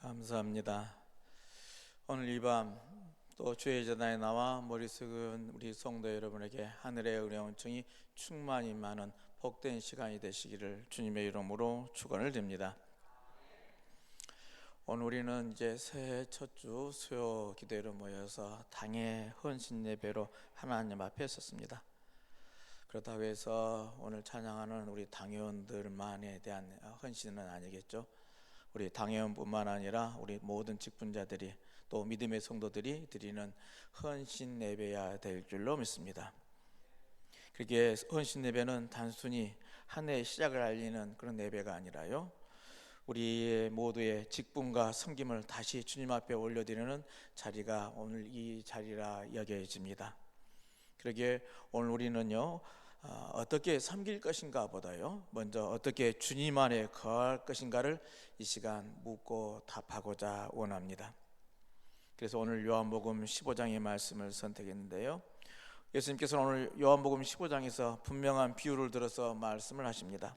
감사합니다. 오늘 이 밤 또 주의 전당에 나와 머리 숙은 우리 성도 여러분에게 하늘의 은혜와 은총이 충만히 많은 복된 시간이 되시기를 주님의 이름으로 축원을 드립니다. 오늘 우리는 이제 새해 첫 주 수요 기도회로 모여서 당의 헌신 예배로 하나님 앞에 섰습니다. 그렇다고 해서 오늘 찬양하는 우리 당회원들만에 대한 헌신은 아니겠죠. 우리 당회원뿐만 아니라 우리 모든 직분자들이 또 믿음의 성도들이 드리는 헌신 예배야 될 줄로 믿습니다. 그렇게 헌신 예배는 단순히 한 해의 시작을 알리는 그런 예배가 아니라요, 우리 모두의 직분과 섬김을 다시 주님 앞에 올려드리는 자리가 오늘 이 자리라 여겨집니다. 그러기에 오늘 우리는요, 어떻게 섬길 것인가 보다요, 먼저 어떻게 주님 안에 거할 것인가를 이 시간 묻고 답하고자 원합니다. 그래서 오늘 요한복음 15장의 말씀을 선택했는데요, 예수님께서는 오늘 요한복음 15장에서 분명한 비유를 들어서 말씀을 하십니다.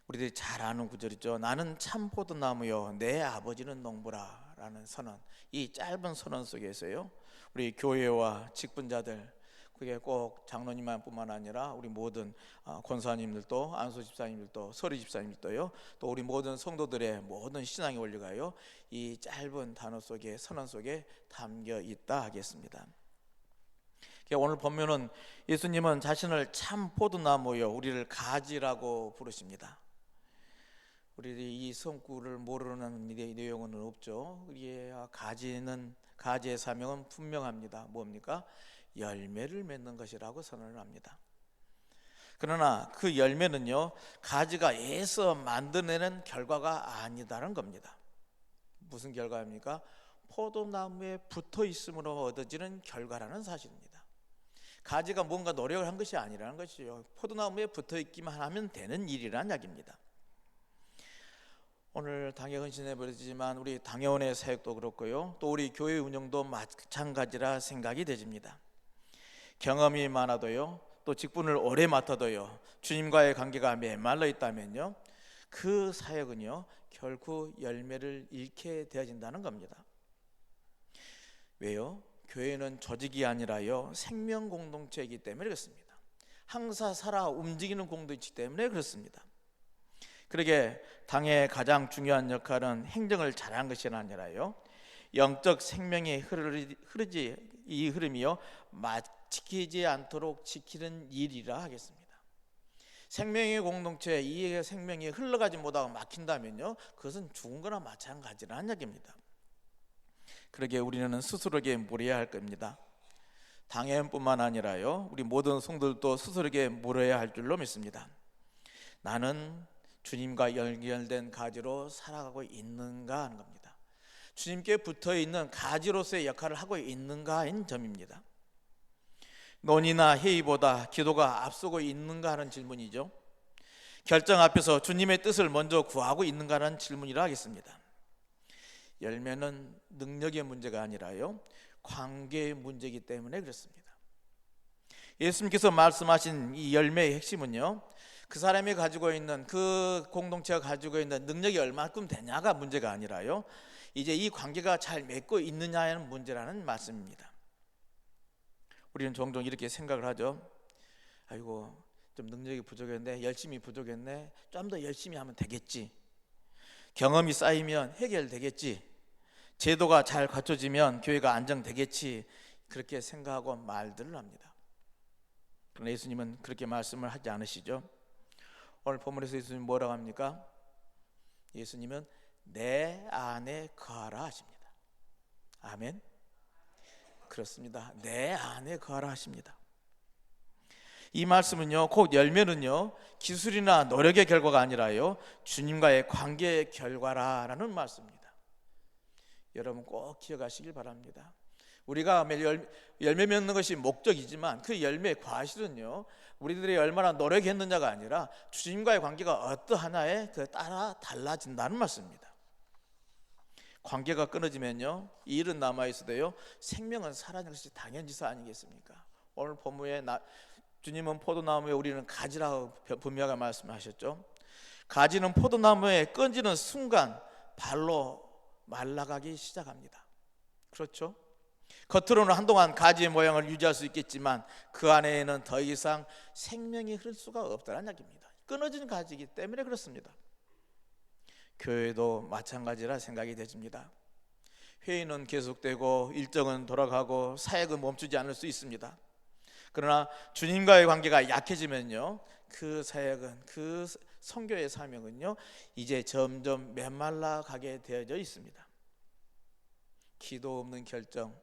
우리들이 잘 아는 구절이죠. 나는 참 포도나무요 내 아버지는 농부라 라는 선언. 이 짧은 선언 속에서요, 우리 교회와 직분자들, 그게 꼭 장로님만 뿐만 아니라 우리 모든 권사님들도, 안수 집사님들도, 서리 집사님들도요, 또 우리 모든 성도들의 모든 신앙의 원리가요, 이 짧은 단어 속에, 선언 속에 담겨 있다 하겠습니다. 오늘 보면은 예수님은 자신을 참 포도나무요, 우리를 가지라고 부르십니다. 우리들이 이 성구를 모르는 내용은 없죠. 우리의 가지의 사명은 분명합니다. 뭡니까? 열매를 맺는 것이라고 선언을 합니다. 그러나 그 열매는요, 가지가 애써 만들어내는 결과가 아니다는 겁니다. 무슨 결과입니까? 포도나무에 붙어 있음으로 얻어지는 결과라는 사실입니다. 가지가 뭔가 노력을 한 것이 아니라는 것이요, 포도나무에 붙어 있기만 하면 되는 일이라는 이야기입니다. 오늘 당회 헌신해 버리지만 우리 당회원의 사역도 그렇고요, 또 우리 교회 운영도 마찬가지라 생각이 되집니다. 경험이 많아도요, 또 직분을 오래 맡아도요, 주님과의 관계가 메말라 있다면요, 그 사역은요 결코 열매를 잃게 되어진다는 겁니다. 왜요? 교회는 조직이 아니라요 생명 공동체이기 때문에 그렇습니다. 항상 살아 움직이는 공동체이기 때문에 그렇습니다. 그러게 당의 가장 중요한 역할은 행정을 잘하는 것이 아니라요, 영적 생명이 흐르지, 이 흐름이요 막히지 않도록 지키는 일이라 하겠습니다. 생명의 공동체, 이 생명이 흘러가지 못하고 막힌다면요, 그것은 죽은 거나 마찬가지라는 얘기입니다. 그러게 우리는 스스로에게 물어야 할 겁니다. 당회뿐만 아니라요, 우리 모든 성도들도 스스로에게 물어야 할 줄로 믿습니다. 나는 주님과 연결된 가지로 살아가고 있는가 하는 겁니다. 주님께 붙어있는 가지로서의 역할을 하고 있는가 하는 점입니다. 논의나 회의보다 기도가 앞서고 있는가 하는 질문이죠. 결정 앞에서 주님의 뜻을 먼저 구하고 있는가 하는 질문이라 하겠습니다. 열매는 능력의 문제가 아니라요 관계의 문제이기 때문에 그렇습니다. 예수님께서 말씀하신 이 열매의 핵심은요, 그 사람이 가지고 있는, 그 공동체가 가지고 있는 능력이 얼마큼 되냐가 문제가 아니라요, 이제 이 관계가 잘 맺고 있느냐는 문제라는 말씀입니다. 우리는 종종 이렇게 생각을 하죠. 아이고, 좀 능력이 부족했네, 열심히 부족했네, 좀 더 열심히 하면 되겠지, 경험이 쌓이면 해결되겠지, 제도가 잘 갖춰지면 교회가 안정되겠지, 그렇게 생각하고 말들을 합니다. 그러나 예수님은 그렇게 말씀을 하지 않으시죠. 오늘 본문에서 예수님 뭐라고 합니까? 예수님은 내 안에 거하라 하십니다. 아멘. 그렇습니다. 내 안에 거하라 하십니다. 이 말씀은요, 곧 열매는요 기술이나 노력의 결과가 아니라요 주님과의 관계의 결과라는 말씀입니다. 여러분 꼭 기억하시길 바랍니다. 우리가 열매 맺는 것이 목적이지만 그 열매의 과실은요, 우리들이 얼마나 노력했느냐가 아니라 주님과의 관계가 어떠하냐에 따라 달라진다는 말씀입니다. 관계가 끊어지면요 이 일은 남아있어도요 생명은 사라지는 것이 당연지사 아니겠습니까? 오늘 본문에 주님은 포도나무에 우리는 가지라고 분명하게 말씀하셨죠. 가지는 포도나무에 끈지는 순간 발로 말라가기 시작합니다. 그렇죠? 겉으로는 한동안 가지의 모양을 유지할 수 있겠지만 그 안에는 더 이상 생명이 흐를 수가 없다는 이야기입니다. 끊어진 가지이기 때문에 그렇습니다. 교회도 마찬가지라 생각이 되집니다. 회의는 계속되고 일정은 돌아가고 사역은 멈추지 않을 수 있습니다. 그러나 주님과의 관계가 약해지면요, 그 사역은, 그 선교의 사명은요, 이제 점점 메말라 가게 되어져 있습니다. 기도 없는 결정,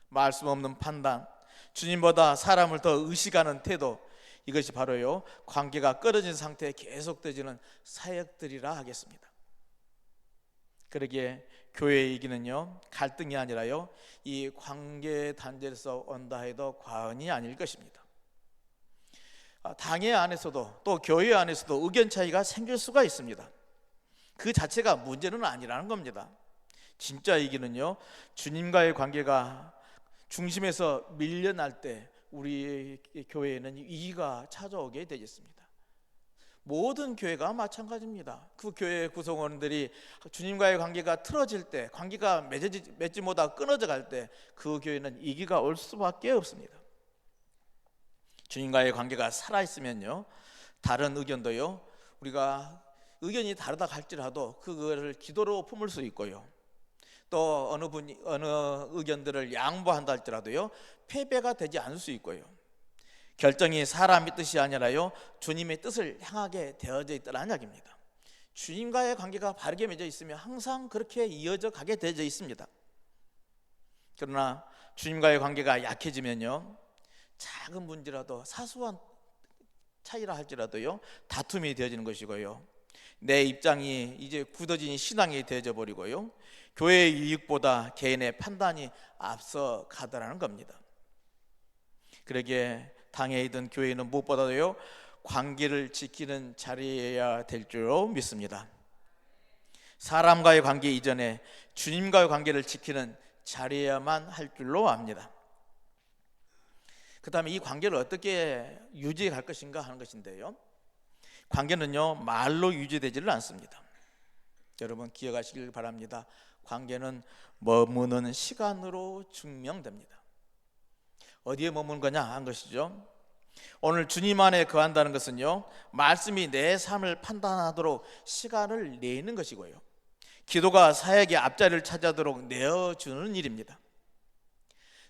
말씀 없는 판단, 주님보다 사람을 더 의식하는 태도, 이것이 바로요, 관계가 끊어진 상태에 계속되지는 사역들이라 하겠습니다. 그러기에 교회의 이기는요, 갈등이 아니라요, 이 관계 단절에서 온다 해도 과언이 아닐 것입니다. 당회 안에서도 또 교회 안에서도 의견 차이가 생길 수가 있습니다. 그 자체가 문제는 아니라는 겁니다. 진짜 이기는요, 주님과의 관계가 중심에서 밀려날 때 우리 교회에는 위기가 찾아오게 되겠습니다. 모든 교회가 마찬가지입니다. 그 교회 구성원들이 주님과의 관계가 틀어질 때, 관계가 맺지 못하고 끊어져 갈 때 그 교회는 위기가 올 수밖에 없습니다. 주님과의 관계가 살아있으면요, 다른 의견도요, 우리가 의견이 다르다 할지라도 그거를 기도로 품을 수 있고요, 또 어느 의견들을 양보한다 할지라도요, 패배가 되지 않을 수 있고요, 결정이 사람의 뜻이 아니라요, 주님의 뜻을 향하게 되어져 있다는 이야기입니다. 주님과의 관계가 바르게 맺어 있으면 항상 그렇게 이어져 가게 되어져 있습니다. 그러나 주님과의 관계가 약해지면요, 작은 문제라도, 사소한 차이라 할지라도요, 다툼이 되어지는 것이고요, 내 입장이 이제 굳어진 신앙이 되어져 버리고요, 교회의 이익보다 개인의 판단이 앞서 가더라는 겁니다. 그러기에 당회이든 교회는 무엇보다도요, 관계를 지키는 자리여야 될 줄로 믿습니다. 사람과의 관계 이전에 주님과의 관계를 지키는 자리여야만 할 줄로 압니다. 그 다음에 이 관계를 어떻게 유지해 갈 것인가 하는 것인데요, 관계는요, 말로 유지되지를 않습니다. 여러분 기억하시길 바랍니다. 관계는 머무는 시간으로 증명됩니다. 어디에 머무는 거냐 한 것이죠. 오늘 주님 안에 거한다는 것은요, 말씀이 내 삶을 판단하도록 시간을 내는 것이고요, 기도가 사역의 앞자리를 차지하도록 내어주는 일입니다.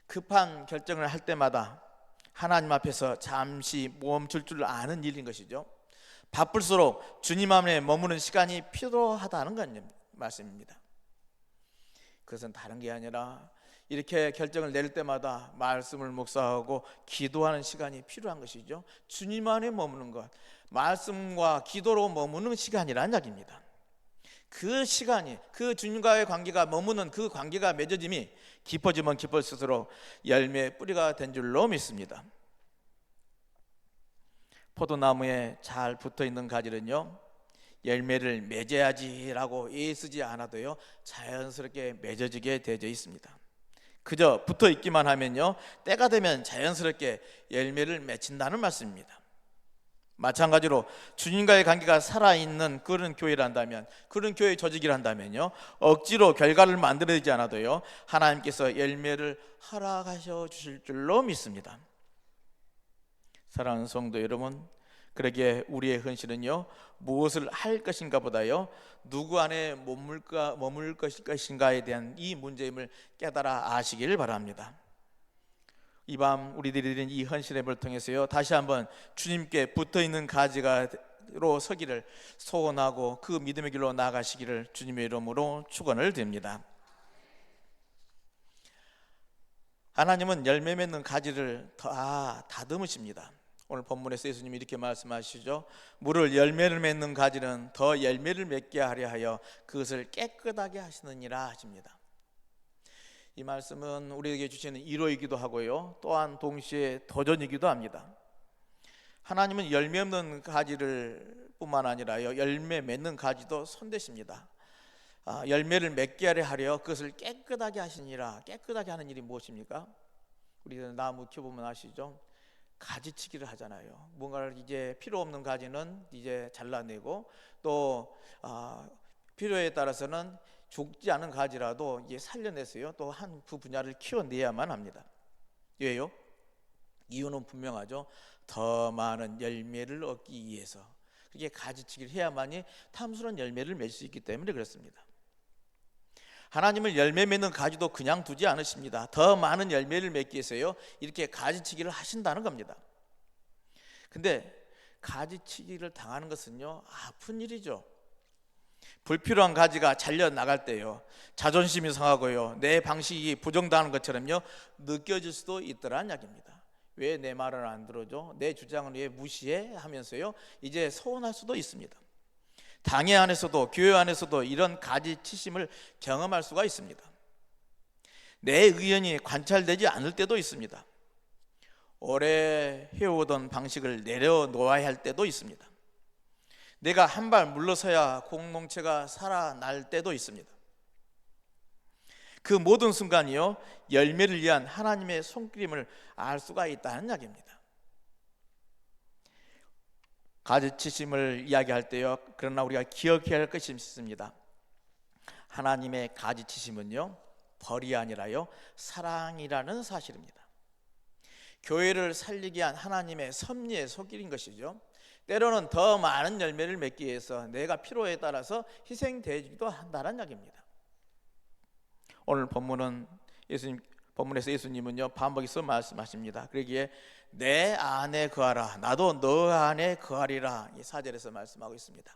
급한 결정을 할 때마다 하나님 앞에서 잠시 멈출 줄 아는 일인 것이죠. 바쁠수록 주님 안에 머무는 시간이 필요하다는 말씀입니다. 그것은 다른 게 아니라 이렇게 결정을 내릴 때마다 말씀을 묵상하고 기도하는 시간이 필요한 것이죠. 주님 안에 머무는 것, 말씀과 기도로 머무는 시간이라는 이야기입니다. 그 시간이, 그 주님과의 관계가 머무는 그 관계가 맺어짐이 깊어지면 깊어질수록 열매의 뿌리가 된 줄로 믿습니다. 포도나무에 잘 붙어있는 가지는요, 열매를 맺어야지라고 애쓰지 않아도요, 자연스럽게 맺어지게 되어 있습니다. 그저 붙어 있기만 하면요, 때가 되면 자연스럽게 열매를 맺힌다는 말씀입니다. 마찬가지로 주님과의 관계가 살아있는 그런 교회란다면, 그런 교회 조직이란다면요, 억지로 결과를 만들어내지 않아도요, 하나님께서 열매를 허락하셔 주실 줄로 믿습니다. 사랑하는 성도 여러분, 그러기에 우리의 헌신은요, 무엇을 할 것인가 보다요, 누구 안에 머물 것인가에 대한 이 문제임을 깨달아 아시길 바랍니다. 이 밤 우리들이 드린 이 헌신앱을 통해서요, 다시 한번 주님께 붙어있는 가지가로 서기를 소원하고 그 믿음의 길로 나아가시기를 주님의 이름으로 축원을 드립니다. 하나님은 열매 맺는 가지를 다 다듬으십니다. 오늘 본문에서 예수님이 이렇게 말씀하시죠. 물을 열매를 맺는 가지는 더 열매를 맺게 하려 하여 그것을 깨끗하게 하시느니라 하십니다. 이 말씀은 우리에게 주시는 위로이기도 하고요, 또한 동시에 도전이기도 합니다. 하나님은 열매 없는 가지를 뿐만 아니라요, 열매 맺는 가지도 손대십니다. 열매를 맺게 하려 그것을 깨끗하게 하시니라. 깨끗하게 하는 일이 무엇입니까? 우리는 나무 키워보면 아시죠? 가지치기를 하잖아요. 뭔가를 이제 필요 없는 가지는 이제 잘라내고, 또 필요에 따라서는 죽지 않은 가지라도 이게 살려내서요 또 한 그 분야를 키워내야만 합니다. 왜요? 이유는 분명하죠. 더 많은 열매를 얻기 위해서 그게 가지치기를 해야만이 탐스러운 열매를 맺을 수 있기 때문에 그렇습니다. 하나님은 열매 맺는 가지도 그냥 두지 않으십니다. 더 많은 열매를 맺기 위해서요 이렇게 가지치기를 하신다는 겁니다. 근데 가지치기를 당하는 것은요 아픈 일이죠. 불필요한 가지가 잘려 나갈 때요 자존심이 상하고요 내 방식이 부정당하는 것처럼요 느껴질 수도 있더란 이야기입니다. 왜 내 말을 안 들어줘? 내 주장을 왜 무시해? 하면서요 이제 서운할 수도 있습니다. 당회 안에서도 교회 안에서도 이런 가지치심을 경험할 수가 있습니다. 내 의견이 관찰되지 않을 때도 있습니다. 오래 해오던 방식을 내려놓아야 할 때도 있습니다. 내가 한 발 물러서야 공동체가 살아날 때도 있습니다. 그 모든 순간이요 열매를 위한 하나님의 손길임을 알 수가 있다는 이야기입니다. 가지치심을 이야기할 때요 그러나 우리가 기억해야 할 것이 있습니다. 하나님의 가지치심은요 벌이 아니라요 사랑이라는 사실입니다. 교회를 살리게 한 하나님의 섭리의 손길인 것이죠. 때로는 더 많은 열매를 맺기 위해서 내가 필요에 따라서 희생되기도 한다는 이야기입니다. 오늘 본문에서 예수님은요 반복해서 말씀하십니다. 그러기에 내 안에 거하라 나도 너 안에 거하리라 이 4절에서 말씀하고 있습니다.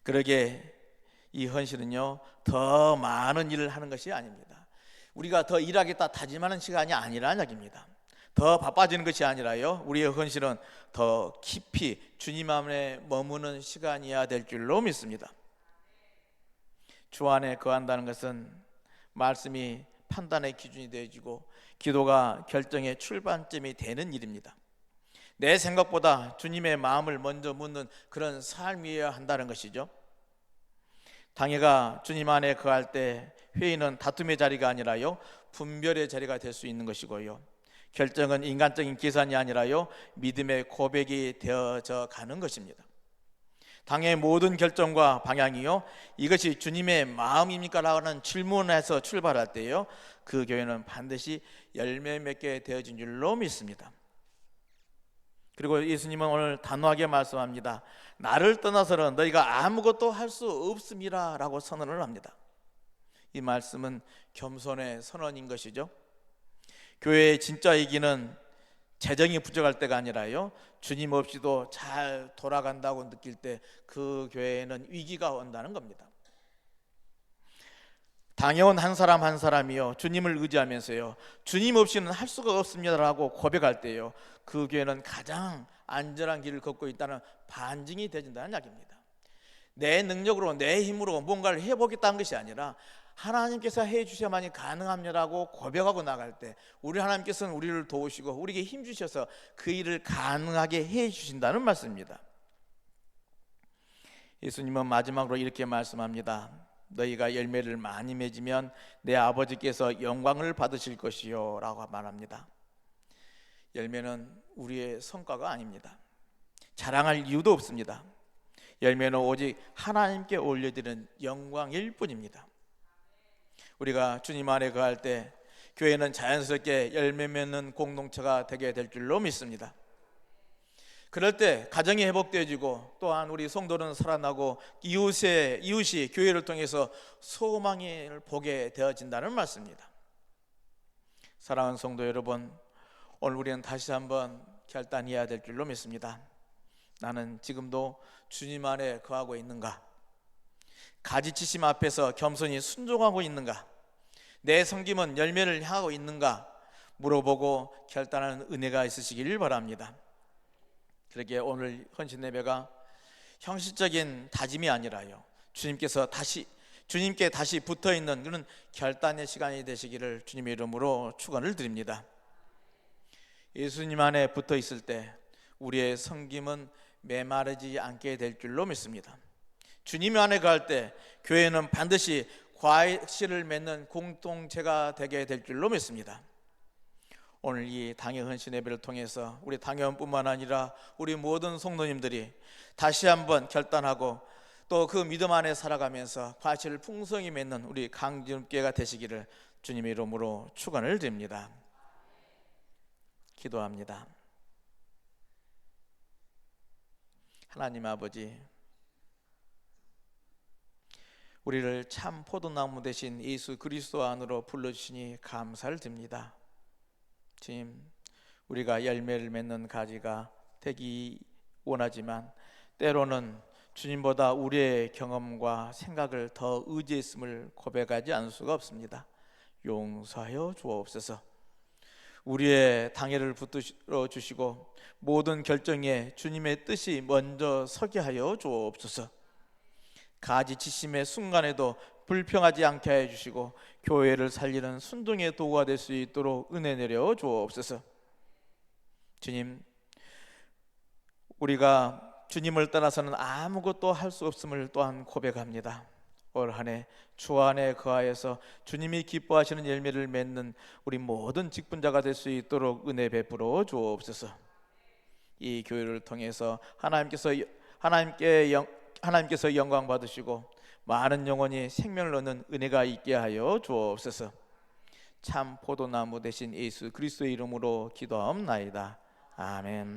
그러기에 이 헌신은요 더 많은 일을 하는 것이 아닙니다. 우리가 더 일하겠다 다짐하는 시간이 아니라는 이야기입니다. 더 바빠지는 것이 아니라요 우리의 헌신은 더 깊이 주님 안에 머무는 시간이어야 될 줄로 믿습니다. 주 안에 거한다는 것은 말씀이 판단의 기준이 되어지고 기도가 결정의 출발점이 되는 일입니다. 내 생각보다 주님의 마음을 먼저 묻는 그런 삶이어야 한다는 것이죠. 당회가 주님 안에 거할 때 회의는 다툼의 자리가 아니라요 분별의 자리가 될 수 있는 것이고요 결정은 인간적인 계산이 아니라요 믿음의 고백이 되어져 가는 것입니다. 당의 모든 결정과 방향이요 이것이 주님의 마음입니까? 라는 질문에서 출발할 때요 그 교회는 반드시 열매 맺게 되어진 줄로 믿습니다. 그리고 예수님은 오늘 단호하게 말씀합니다. 나를 떠나서는 너희가 아무것도 할 수 없음이라 라고 선언을 합니다. 이 말씀은 겸손의 선언인 것이죠. 교회의 진짜 이기는 재정이 부족할 때가 아니라요 주님 없이도 잘 돌아간다고 느낄 때 그 교회에는 위기가 온다는 겁니다. 당해온 한 사람 한 사람이요 주님을 의지하면서요 주님 없이는 할 수가 없습니다라고 고백할 때요 그 교회는 가장 안전한 길을 걷고 있다는 반증이 되어진다는 이야기입니다. 내 능력으로 내 힘으로 뭔가를 해보겠다는 것이 아니라 하나님께서 해주셔야만이 가능합니다라고 고백하고 나갈 때 우리 하나님께서는 우리를 도우시고 우리에게 힘주셔서 그 일을 가능하게 해주신다는 말씀입니다. 예수님은 마지막으로 이렇게 말씀합니다. 너희가 열매를 많이 맺으면 내 아버지께서 영광을 받으실 것이요 라고 말합니다. 열매는 우리의 성과가 아닙니다. 자랑할 이유도 없습니다. 열매는 오직 하나님께 올려드리는 영광일 뿐입니다. 우리가 주님 안에 거할 때 교회는 자연스럽게 열매 맺는 공동체가 되게 될 줄로 믿습니다. 그럴 때 가정이 회복되어지고 또한 우리 성도는 살아나고 이웃이 교회를 통해서 소망을 보게 되어진다는 말씀입니다. 사랑하는 성도 여러분, 오늘 우리는 다시 한번 결단해야 될 줄로 믿습니다. 나는 지금도 주님 안에 거하고 있는가? 가지치심 앞에서 겸손히 순종하고 있는가? 내 섬김은 열매를 향하고 있는가? 물어보고 결단하는 은혜가 있으시길 바랍니다. 그러기에 오늘 헌신 예배가 형식적인 다짐이 아니라요 주님께 다시 붙어있는 그런 결단의 시간이 되시기를 주님의 이름으로 축원을 드립니다. 예수님 안에 붙어있을 때 우리의 섬김은 메마르지 않게 될 줄로 믿습니다. 주님 안에 갈 때 교회는 반드시 과실을 맺는 공동체가 되게 될 줄로 믿습니다. 오늘 이 당회 헌신 예배를 통해서 우리 당회원뿐만 아니라 우리 모든 성도님들이 다시 한번 결단하고 또 그 믿음 안에 살아가면서 과실을 풍성히 맺는 우리 강진교회가 되시기를 주님의 이름으로 축원을 드립니다. 기도합니다. 하나님 아버지, 우리를 참 포도나무 되신 예수 그리스도 안으로 불러주시니 감사를 드립니다. 주님, 우리가 열매를 맺는 가지가 되기 원하지만 때로는 주님보다 우리의 경험과 생각을 더 의지했음을 고백하지 않을 수가 없습니다. 용서하여 주옵소서. 우리의 당해를 붙들어 주시고 모든 결정에 주님의 뜻이 먼저 서게 하여 주옵소서. 가지치심의 순간에도 불평하지 않게 해 주시고 교회를 살리는 순종의 도구가 될 수 있도록 은혜 내려 주옵소서. 주님, 우리가 주님을 떠나서는 아무것도 할 수 없음을 또한 고백합니다. 올 한 해 주 안에 거하여서 주님이 기뻐하시는 열매를 맺는 우리 모든 직분자가 될 수 있도록 은혜 베풀어 주옵소서. 이 교회를 통해서 하나님께서 영광 받으시고 많은 영혼이 생명을 얻는 은혜가 있게 하여 주옵소서. 참 포도나무 되신 예수 그리스도의 이름으로 기도하옵나이다. 아멘.